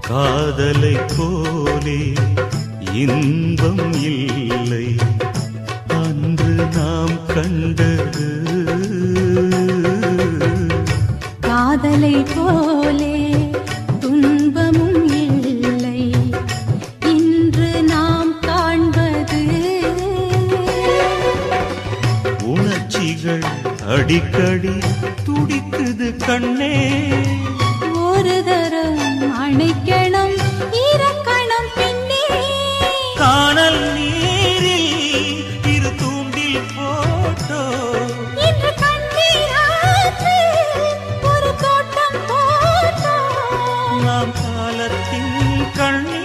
காதலை போலே இன்பம் இல்லை அன்று நாம் கண்டது. காதலை போலே துன்பமும் இல்லை இன்று நாம் காண்பது. உணர்ச்சிகள் அடிக்கடி துடிக்குது கண்ணே, ஒரு தரம் அணைக்கணும் இறக்கணும் பின்னே. காணல் நீரில் இரு தூண்டில் போட்டோ, இன்று கண்ணீராற்று ஒரு தோட்டம் போட்டோம். நாம் காலத்தின் கண்ணே